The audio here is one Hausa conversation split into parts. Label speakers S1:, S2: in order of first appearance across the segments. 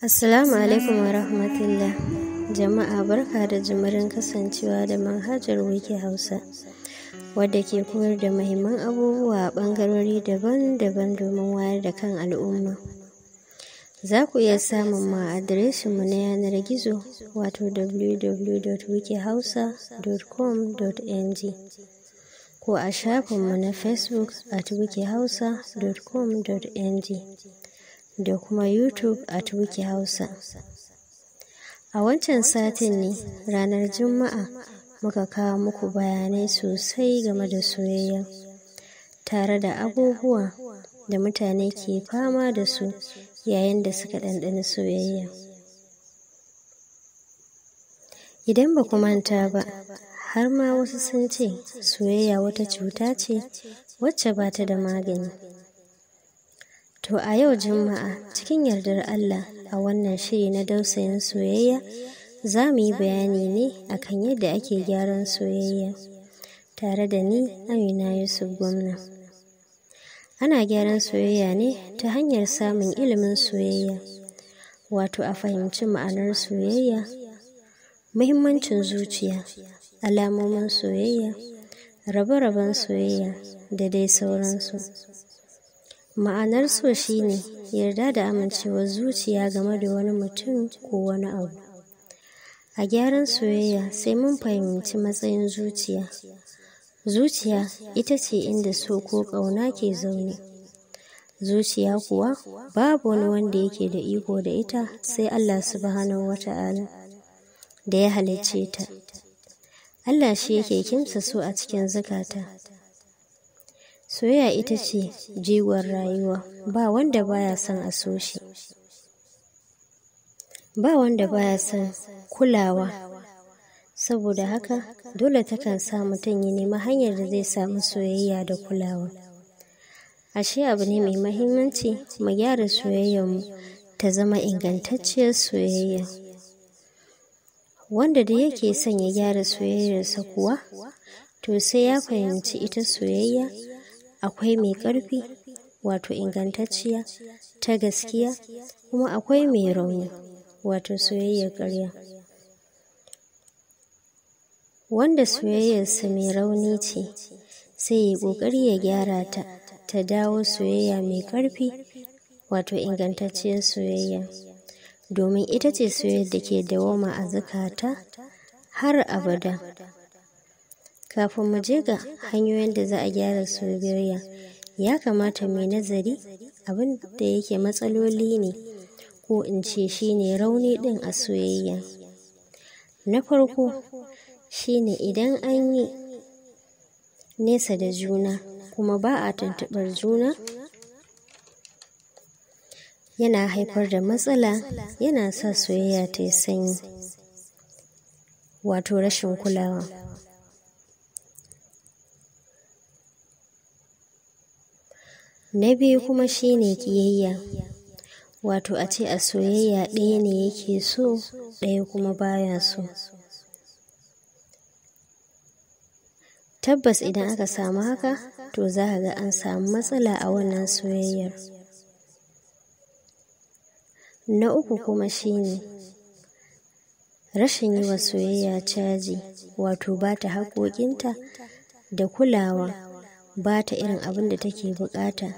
S1: Assalamu alaikum wa rahmatullah. Jama'a barka da jimirin kasancewa da manhajar Wiki Hausa wadda ke koyar da muhimman abubuwa a ɓangarori daban-daban domin wayar da kan al'umma. Za ku iya samun ma adireshinmu na yanar gizo wato www.wikihausa.com.ng ko a shafinmu na Facebook @wikihausa.com.ng da kuma YouTube @wikihausa. A wancan satin ne ranar Juma'a muka kawo muku bayanai sosai game da soyayya tare da abubuwa da mutane ke fama da su yayin da suka ɗanɗani soyayya. Idan ba ku manta ba, har ma wasu sun ce soyayya wata cuta ce wacce ba ta da magani. To a yau Juma'a cikin yardar Allah a wannan shiri na dausayin soyayya za mu yi bayani ne akan yadda ake gyaran soyayya tare da ni Amina Yusuf Gwamna. Ana gyaran soyayya ne ta hanyar samun ilimin soyayya, wato a fahimci ma'anar soyayya, muhimmancin zuciya, alamomin soyayya, rabe-raben soyayya da dai sauransu. Ma'anar so shine yarda da amincewar zuciya game da wani mutum ko wani abu. A gyaran soyayya sai mun fahimci matsayin zuciya. Zuciya ita ce inda so ko ƙauna ke zaune. Zuciya kuwa babu wani wanda yake da iko da ita sai Allah subhanahu wata'ala da ya halicce ta. Allah shi yake kimsa so a cikin zukata. Soyayya ita ce jigon rayuwa, ba wanda baya son a so shi. Ba wanda baya son kulawa, saboda haka dole takan sa mutum ya nemi hanyar da zai samu soyayya da kulawa. Ashe abu ne mai mahimmanci mu gyara soyayyarmu ta zama ingantacciyar soyayya. Wanda da yake son ya gyara soyayyarsa kuwa, to sai ya fahimci ita soyayya akwai mai ƙarfi, wato ingantacciya, ta gaskiya, kuma akwai mai rauni, wato soyayyar ƙarya. Wanda soyayyarsa mai rauni ce, sai ya ƙoƙari ya gyara ta, ta dawo soyayya mai ƙarfi, wato ingantacciyar soyayya. Domin ita ce soyayyar da ke dawwama a zukata har abada. Kafin mu je ga hanyoyin da za a gyara soyayya, ya kamata mai nazari abin da yake matsaloli ne, ko in ce shi ne rauni ɗin a soyayya. Na farko shi ne idan an yi nesa da juna kuma ba a tuntuɓar juna, yana haifar da matsala, yana sa soyayya ta yi sanyi, wato rashin kulawa. Na biyu kuma shi ne ƙiyayya, wato a ce a soyayya ɗaya ne yake so, ɗaya kuma baya so. Tabbas idan aka samu haka, to za ka ga an samu matsala a wannan soyayyar. Na uku kuma shi ne rashin yi wa soyayya caji, wato ba ta haƙoƙinta da kulawa, ba ta irin abin da take buƙata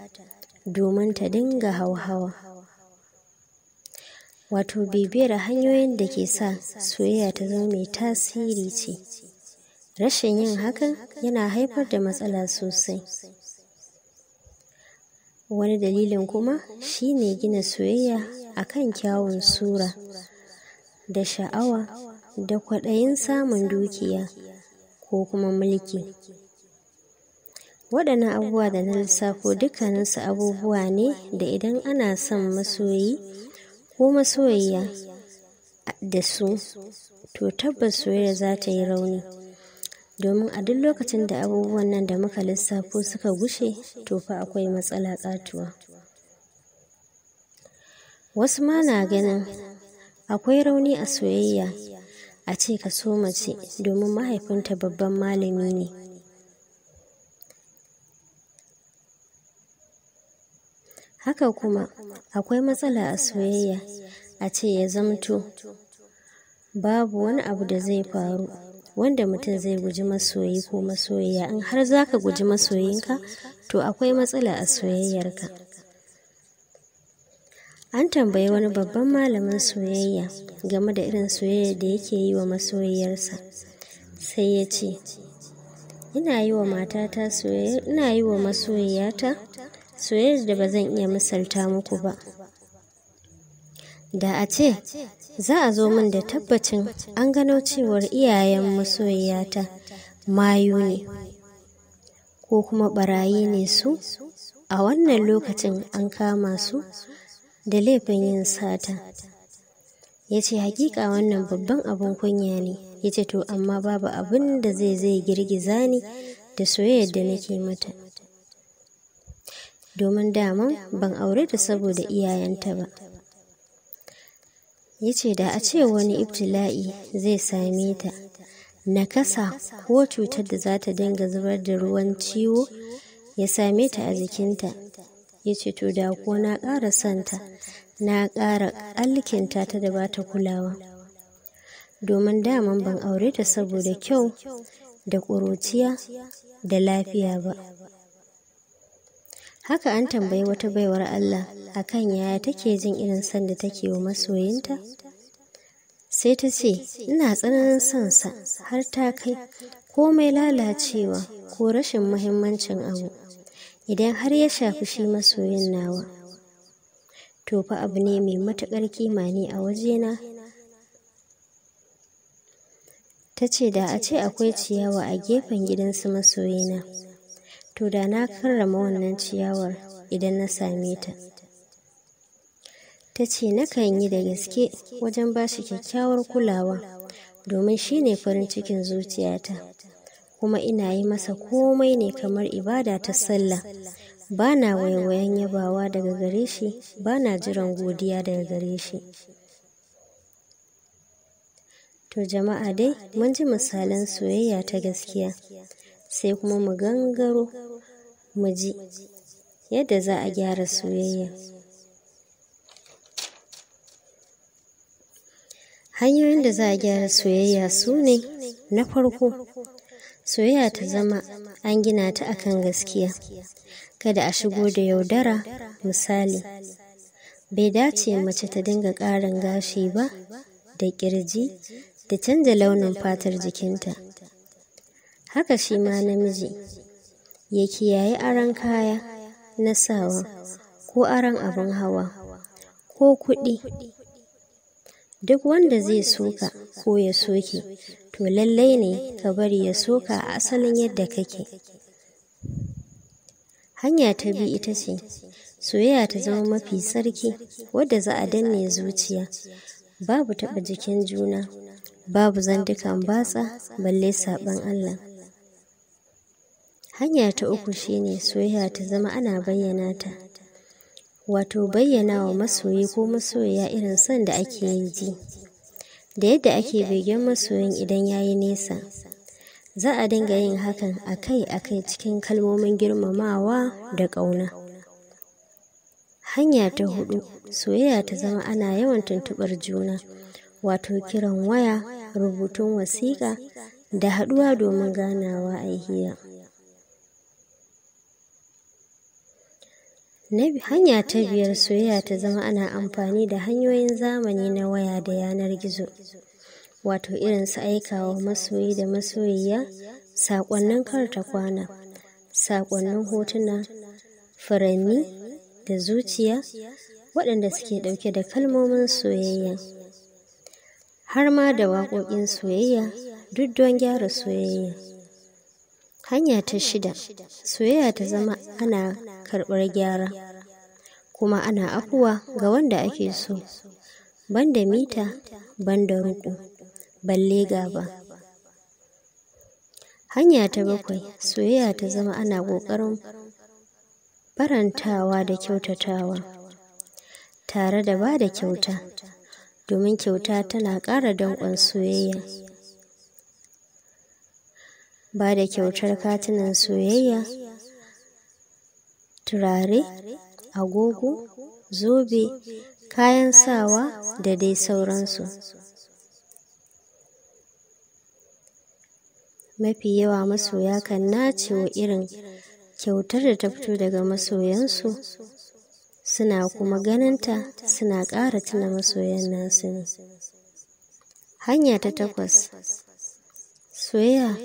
S1: domin ta dinga hauhawa. Wato bibiyar hanyoyin da ke sa soyayya ta zama mai tasiri ce. Rashin yin hakan yana haifar da matsala sosai. Wani dalilin kuma shi ne gina soyayya a kan kyawun sura da sha'awa da kwaɗayin samun dukiya ko kuma mulki. Waɗannan abubuwa da na lissafo dukkaninsu abubuwa ne da idan ana son masoyi ko masoyiya da su, to tabbas soyayya za ta yi rauni. Domin a duk lokacin da abubuwan nan da muka lissafo suka gushe, to fa akwai matsala ƙatuwa. Wasu ma na ganin akwai rauni a soyayya a ce ka so mace domin mahaifinta babban malami ne. Haka kuma akwai matsala a soyayya a ce ya zamto babu wani abu da zai faru wanda mutum zai guji masoyi ko masoyiya. In har za ka guji masoyinka, to akwai matsala a soyayyarka. An tambayi wani babban malamin soyayya game da irin soyayya da yake yi wa masoyiyarsa, sai ya ce, ina yi wa masoyiyata soyayyar da ba zan iya misalta muku ba. Da a ce za a zo min da tabbacin an gano cewar iyayen masoyiyata mayu ne ko kuma barayi ne su, a wannan lokacin an kama su da laifin yin sata. Ya ce hakika wannan babban abin kunya ne. Ya ce to amma babu abin da zai girgiza ni da soyayyar da nake mata, domin daman ban aure ta saboda iyayenta ba. Ya ce da a ce wani ibtila'i zai same ta, nakasa ko cutar da za ta dinga zubar da ruwan ciwo ya same ta a jikinta, ya ce to da ko na ƙara santa, na ƙara alkinta ta da ba ta kulawa, domin daman ban aure ta saboda kyau da ƙuruciya da lafiya ba. Haka an tambayi wata baiwar Allah akan yaya take jin irin son da take wa masoyinta, sai ta ce ina tsananin son sa har ta kai komai lalacewa ko rashin muhimmancin abu, idan har ya shafi shi masoyin nawa, to fa abu ne mai matuƙar kima ne a wajena. Ta ce da a ce akwai ciyawa a gefen gidansu masoyina, to da na karrama wannan ciyawar idan na same ta. Ta ce nakan yi da gaske wajen ba shi kyakkyawar kulawa, domin shi ne farin cikin zuciyata, kuma ina yi masa komai ne kamar ibada ta sallah. Ba na waiwayen yabawa daga gare shi, ba na jiran godiya daga gare shi. To jama'a dai mun ji misalan soyayya ta gaskiya, sai kuma mu gangaro mu ji yadda za a gyara soyayya. Hanyoyin da za a gyara soyayya su ne, na farko, soyayya ta zama an gina ta akan gaskiya, kada a shigo da yaudara. Misali, bai dace mace ta dinga ƙarin gashi ba da ƙirji da canza launin fatar jikinta. Haka shi ma namiji ya kiyaye aron kaya na sawa ko aron abin hawa ko kuɗi. Duk wanda zai soka ko ya soke, to lallai ne ka bari ya soka a asalin yadda kake. Hanya ta biyu ita ce soyayya ta zama mafi tsarki, wadda za a danne zuciya, babu taɓa jikin juna, babu zandukan batsa balle saɓan Allah. Hanya ta uku shine soyayya ta zama ana bayyana ta, wato bayyana wa masoyi ko masoyiya irin son da ake yi ji, da yadda ake begen masoyin idan ya yi nesa. Za a dinga yin hakan akai-akai cikin kalmomin girmamawa da ƙauna. Hanya ta hudu, soyayya ta zama ana yawan tuntuɓar juna, wato kiran waya, rubutun wasiƙa da haɗuwa domin ganawa a hira. Hanya ta biyar, soyayya ta zama ana amfani da hanyoyin zamani na waya da yanar gizo, wato irin su aikawa masoyi da masoyiya saƙonnin karta kwana, saƙonnin hotuna, furanni da zuciya waɗanda suke ɗauke da kalmomin soyayya, har ma da waƙoƙin soyayya, duk don gyara soyayya. Hanya ta shida, soyayya ta zama ana karɓar gyara, kuma ana afuwa ga wanda ake so, banda mita, banda riƙo, balle gaba. Hanya ta bakwai, soyayya ta zama ana ƙoƙarin farantawa da kyautatawa, tare da ba da kyauta, domin kyauta tana ƙara danƙon soyayya. Ba da kyautar katunan soyayya, turare, agogo, zobe, kayan sawa da dai sauransu. Mafi yawa masoya kan nace wa irin kyautar da ta fito daga masoyansu, suna kuma ganinta suna ƙara tuna masoyan nasu ne. Hanya ta 8, soyayya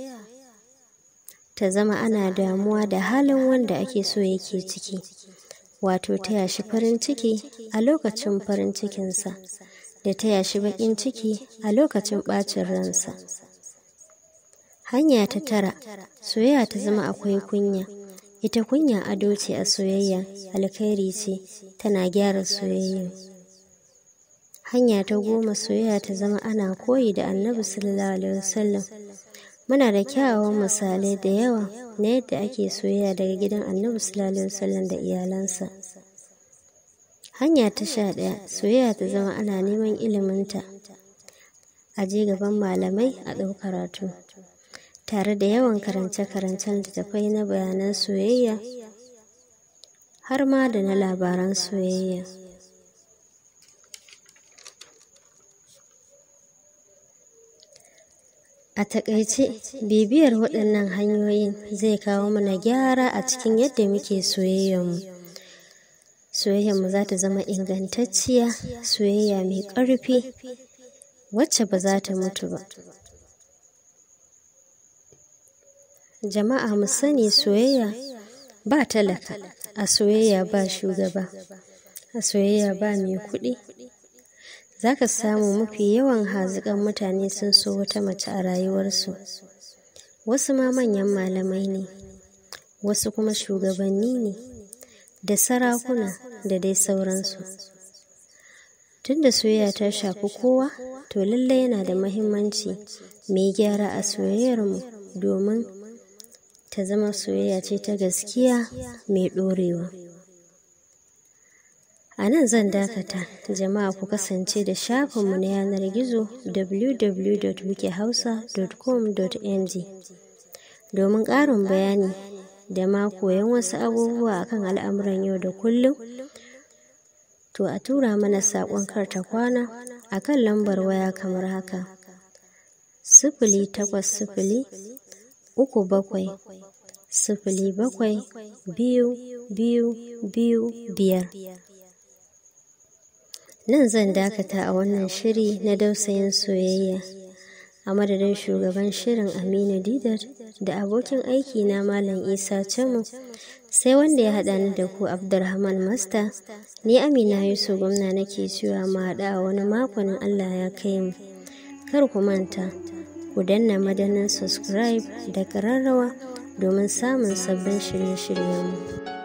S1: ta zama ana damuwa da halin wanda ake so yake ciki, wato taya shi farin ciki a lokacin farin cikinsa da taya shi baƙin ciki a lokacin ɓacin ransa. Hanya ta 9, soyayya ta zama akwai kunya. Ita kunya ado ce a soyayya, alkhairi ce, tana gyara soyayya. Hanya ta 10, soyayya ta zama ana koyi da Annabi sallallahu alaihi wasallam. Muna da kyawawan misalai da yawa na yadda ake soyayya daga gidan Annabi sallallahu alaihi wasallam da iyalansa. Hanya ta 11, soyayya ta zama ana neman iliminta. A je gaban malamai a ɗau karatu, tare da yawan karance-karancen littattafai na bayanan soyayya, har ma da na labaran soyayya. A taƙaice, bibiyar waɗannan hanyoyin zai kawo mana gyara a cikin yadda muke soyayyarmu. Soyayyarmu za ta zama ingantacciya, soyayya mai ƙarfi, wacce ba za ta mutu ba. Jama'a mu sani soyayya ba talaka, a soyayya ba shugaba, a soyayya ba mai kuɗi. Za ka samu mafi yawan haziƙan mutane sun so wata mace a rayuwarsu. Wasu ma manyan malamai ne, wasu kuma shugabanni ne, da sarakuna da dai sauransu. Tunda soyayya ta shafi kowa, to lallai yana da muhimmanci mu yi gyara a soyayyarmu domin ta zama soyayya ce ta gaskiya mai ɗorewa. A nan zan dakata, jama'a ku kasance da shafinmu na yanar gizo www.wikihausa.com.ng domin ƙarin bayani da ma koyon wasu abubuwa akan al'amuran yau da kullum. To a tura mana saƙon karta kwana a kan lambar waya kamar haka: 08037072225. Nan zan dakata a wannan shiri na dausayin soyayya. A madadin shugaban shirin Aminu Didat da abokin aiki na Malam Isa Cemu, sai wanda ya haɗa ni da ku Abdulrahman Masta, ni Amina Yusuf Gwamna nake cewa mu haɗu a wani makonin Allah ya kai mu. Kar ku manta, ku danna madanin subscribe da ƙararrawa domin samun sabbin shirye-shiryenmu.